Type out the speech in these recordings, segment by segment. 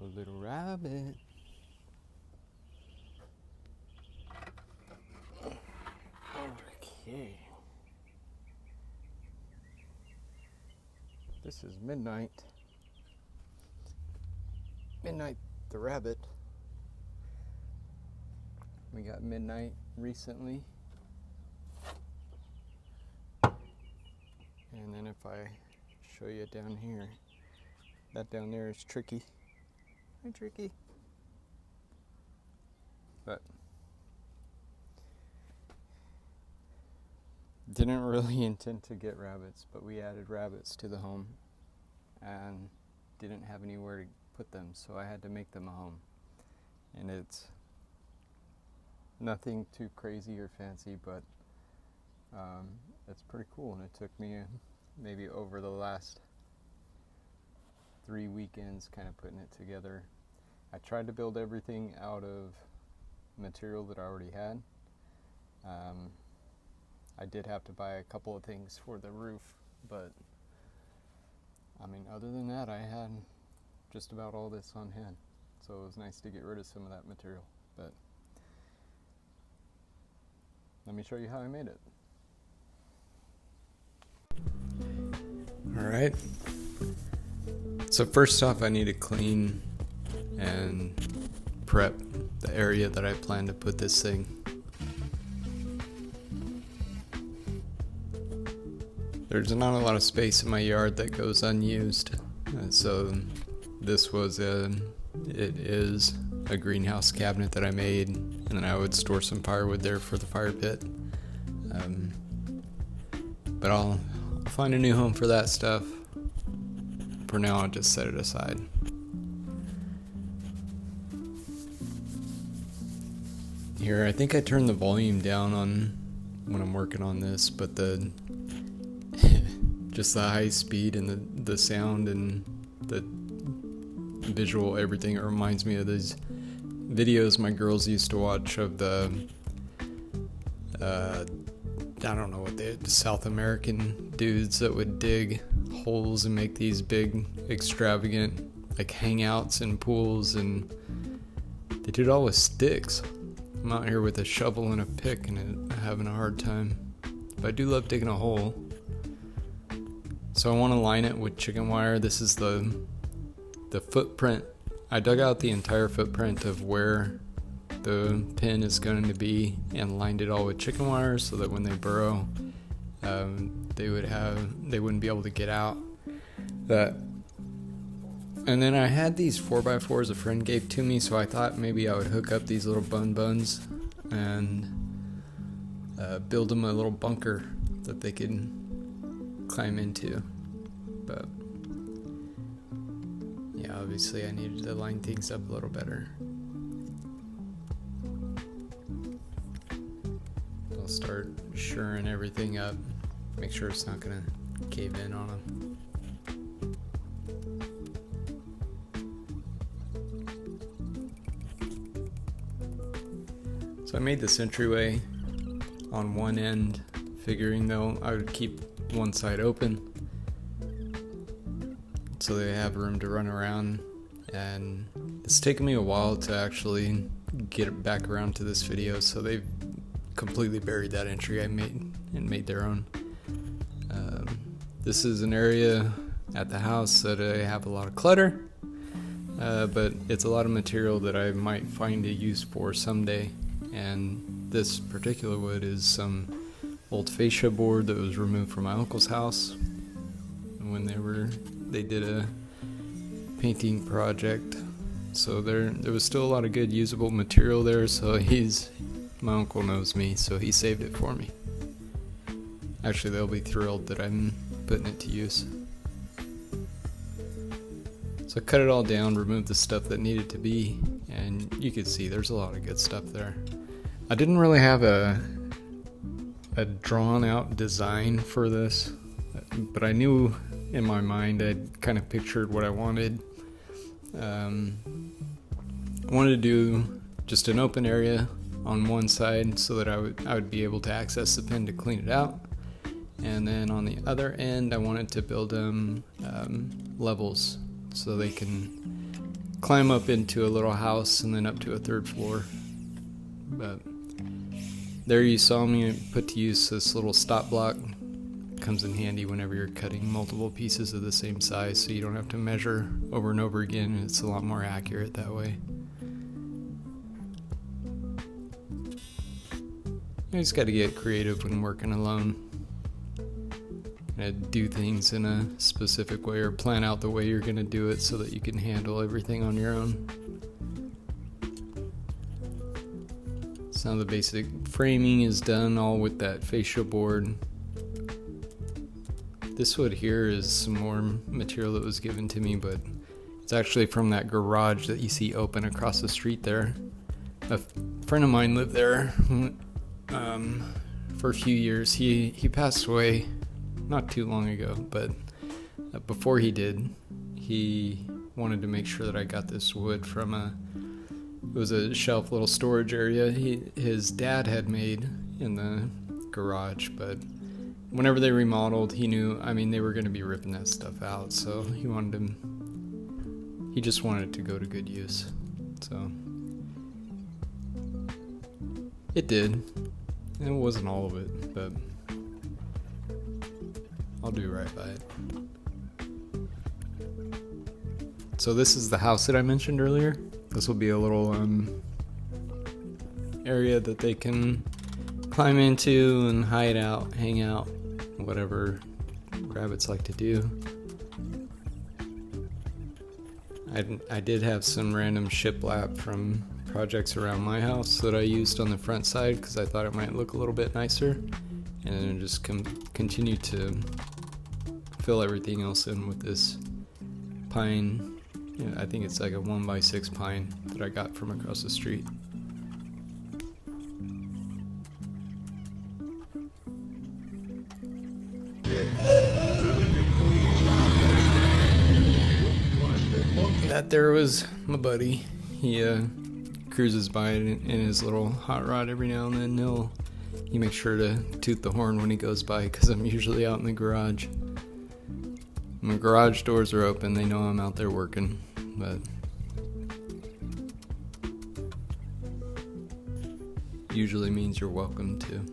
little rabbit. Okay. This is Midnight. Midnight the rabbit. We got Midnight recently. And then if I show you down here, that down there is Tricky. Hi, Tricky. But didn't really intend to get rabbits, but we added rabbits to the home and didn't have anywhere to put them, so I had to make them a home. And it's nothing too crazy or fancy, but it's pretty cool, and it took me maybe over the last 3 weekends kind of putting it together. I tried to build everything out of material that I already had. I did have to buy a couple of things for the roof, but I mean, other than that, I had just about all this on hand, so it was nice to get rid of some of that material. But let me show you how I made it. Alright, so first off, I need to clean and prep the area that I plan to put this thing. There's not a lot of space in my yard that goes unused, so this was it is a greenhouse cabinet that I made, and then I would store some firewood there for the fire pit. But I'll find a new home for that stuff. For now, I'll just set it aside. Here, I think I turned the volume down on when I'm working on this, but the just the high speed and the sound and the visual, everything, it reminds me of these videos my girls used to watch of the I don't know what the South American dudes that would dig holes and make these big extravagant like hangouts and pools, and they did it all with sticks. I'm out here with a shovel and a pick and having a hard time, but I do love digging a hole. So I want to line it with chicken wire. This is the footprint. I dug out the entire footprint of where the pin is going to be and lined it all with chicken wire so that when they burrow, they wouldn't be able to get out. And then I had these 4x4s a friend gave to me, so I thought maybe I would hook up these little buns and build them a little bunker that they could climb into. But yeah, obviously I needed to line things up a little better. I'll start shoring everything up, make sure it's not gonna cave in on them. So I made this entryway on one end, figuring though I would keep one side open so they have room to run around, and it's taken me a while to actually get it back around to this video, so they've completely buried that entry I made and made their own. This is an area at the house that I have a lot of clutter, but it's a lot of material that I might find a use for someday, and this particular wood is some old fascia board that was removed from my uncle's house when they did a painting project, so there was still a lot of good usable material there. So my uncle knows me, so he saved it for me. Actually, they'll be thrilled that I'm putting it to use. So I cut it all down, removed the stuff that needed to be, and you can see there's a lot of good stuff there. I didn't really have a drawn out design for this, but I knew in my mind I'd kind of pictured what I wanted. I wanted to do just an open area on one side so that I would be able to access the pin to clean it out, and then on the other end I wanted to build them levels so they can climb up into a little house and then up to a third floor. But there you saw me put to use this little stop block. Comes in handy whenever you're cutting multiple pieces of the same size, so you don't have to measure over and over again. It's a lot more accurate that way. You just got to get creative when working alone. Do things in a specific way or plan out the way you're going to do it so that you can handle everything on your own. So now the basic framing is done, all with that fascia board. This wood here is some more material that was given to me, but it's actually from that garage that you see open across the street there. A friend of mine lived there for a few years. He passed away not too long ago, but before he did, he wanted to make sure that I got this wood from it was a shelf little storage area his dad had made in the garage, but whenever they remodeled, he knew, they were going to be ripping that stuff out, so he just wanted it to go to good use. So it did. It wasn't all of it, but I'll do right by it. So this is the house that I mentioned earlier. This will be a little area that they can climb into and hide out, hang out, whatever rabbits like to do. I did have some random shiplap from projects around my house that I used on the front side because I thought it might look a little bit nicer, and then just continue to fill everything else in with this pine. I think it's like a 1x6 pine that I got from across the street. That there was my buddy. He cruises by in his little hot rod every now and then. He makes sure to toot the horn when he goes by because I'm usually out in the garage. When garage doors are open, they know I'm out there working, but usually means you're welcome to.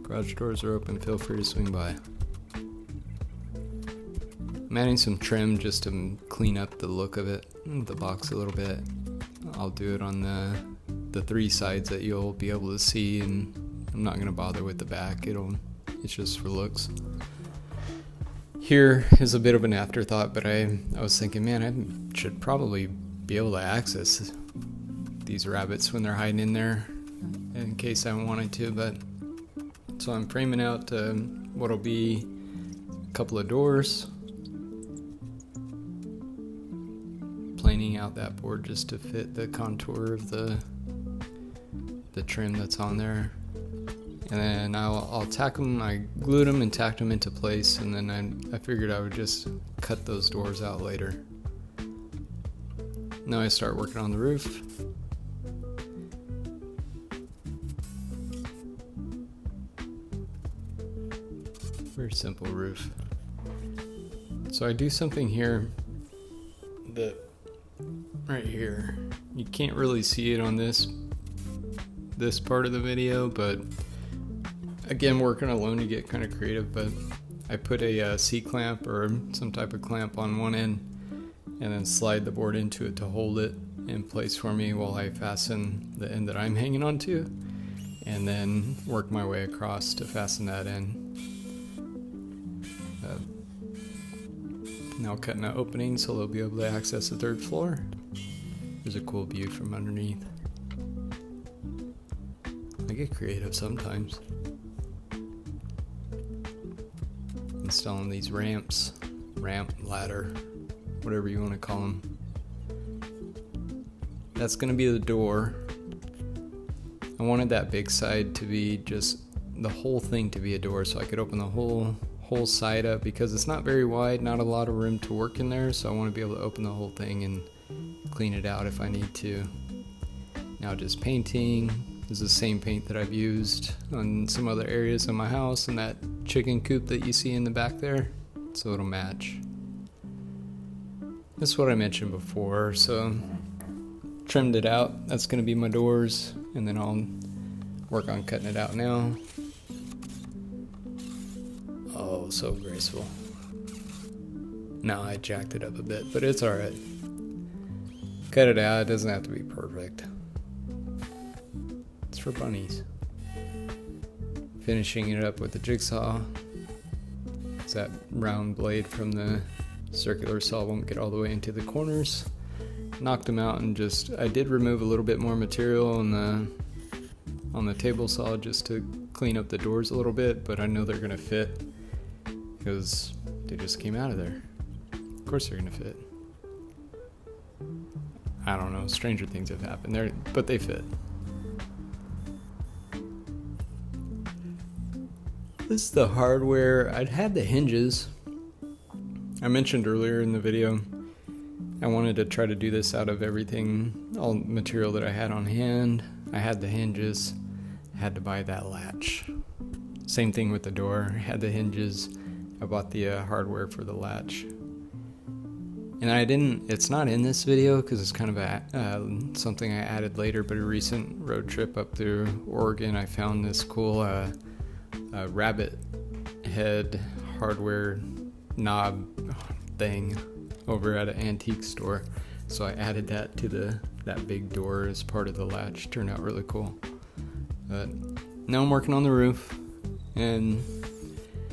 Garage doors are open, feel free to swing by. I'm adding some trim just to clean up the look of it, the box a little bit. I'll do it on the three sides that you'll be able to see, and I'm not going to bother with the back. It's just for looks. Here is a bit of an afterthought, but I was thinking, man, I should probably be able to access these rabbits when they're hiding in there in case I wanted to. But so I'm framing out what'll be a couple of doors, planing out that board just to fit the contour of the trim that's on there. And then I'll tack them. I glued them and tacked them into place, and then I figured I would just cut those doors out later. Now I start working on the roof. Very simple roof. So I do something here that right here, you can't really see it on this part of the video, but again, working alone, you get kind of creative. But I put a C-clamp or some type of clamp on one end and then slide the board into it to hold it in place for me while I fasten the end that I'm hanging onto, and then work my way across to fasten that in. Now cutting an opening so they'll be able to access the third floor. There's a cool view from underneath. I get creative sometimes. Installing these ramp, ladder, whatever you want to call them. That's going to be the door. I wanted that big side to be just the whole thing to be a door, so I could open the whole side up because it's not very wide, not a lot of room to work in there, so I want to be able to open the whole thing and clean it out if I need to. Now just painting. This is the same paint that I've used on some other areas of my house and that chicken coop that you see in the back there, so it'll match. this is what I mentioned before. So trimmed it out. That's going to be my doors, and then I'll work on cutting it out now. Oh, so graceful. No, I jacked it up a bit, but it's alright. Cut it out. It doesn't have to be perfect. It's for bunnies. Finishing it up with the jigsaw. It's that round blade from the circular saw won't get all the way into the corners. Knocked them out, and I did remove a little bit more material on the table saw just to clean up the doors a little bit, but I know they're gonna fit because they just came out of there. Of course they're gonna fit. I don't know, stranger things have happened, but they fit. This is the hardware. I'd had the hinges. I mentioned earlier in the video, I wanted to try to do this out of everything, all material that I had on hand. I had the hinges. I had to buy that latch. Same thing with the door. I had the hinges. I bought the hardware for the latch. And it's not in this video because it's kind of something I added later, but a recent road trip up through Oregon, I found this cool rabbit head hardware knob thing over at an antique store. So I added that to that big door as part of the latch. Turned out really cool. But now I'm working on the roof, and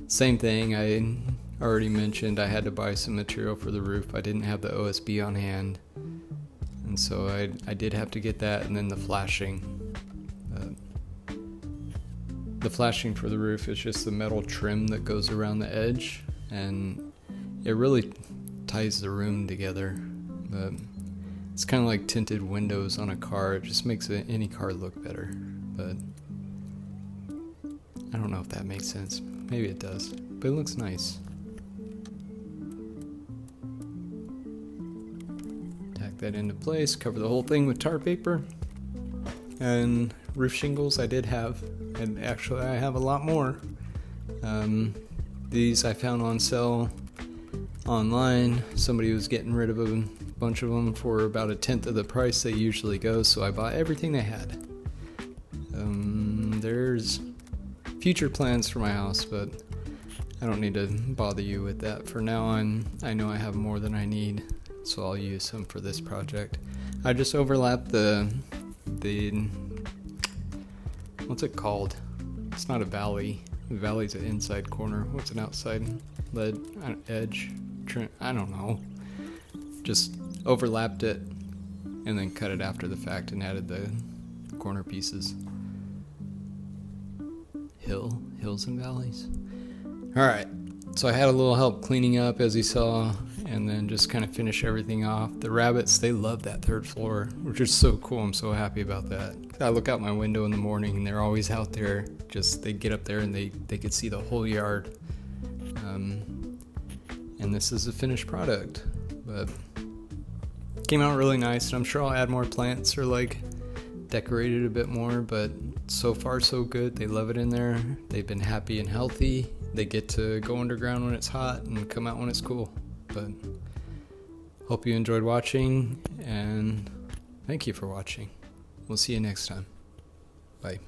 same thing, I already mentioned I had to buy some material for the roof. I didn't have the OSB on hand, and so I did have to get that, and then the flashing. The flashing for the roof is just the metal trim that goes around the edge, and it really ties the room together. But it's kind of like tinted windows on a car. It just makes any car look better. But I don't know if that makes sense. Maybe it does, but it looks nice. Tack that into place, cover the whole thing with tar paper. And roof shingles I did have, and actually I have a lot more. These I found on sale online. Somebody was getting rid of a bunch of them for about 1/10 of the price they usually go, so I bought everything they had. There's future plans for my house, but I don't need to bother you with that. For now, I know I have more than I need, so I'll use some for this project. I just overlapped the what's it called? It's not a valley. The valley's an inside corner. What's an outside edge? I don't know. Just overlapped it and then cut it after the fact and added the corner pieces. Hills and valleys. Alright, so I had a little help cleaning up, as you saw, and then just kind of finish everything off. The rabbits, they love that 3rd floor, which is so cool. I'm so happy about that. I look out my window in the morning and they're always out there. They get up there and they could see the whole yard. And this is a finished product, but it came out really nice, and I'm sure I'll add more plants or decorate it a bit more, but so far so good. They love it in there. They've been happy and healthy. They get to go underground when it's hot and come out when it's cool. But hope you enjoyed watching, and thank you for watching. We'll see you next time. Bye.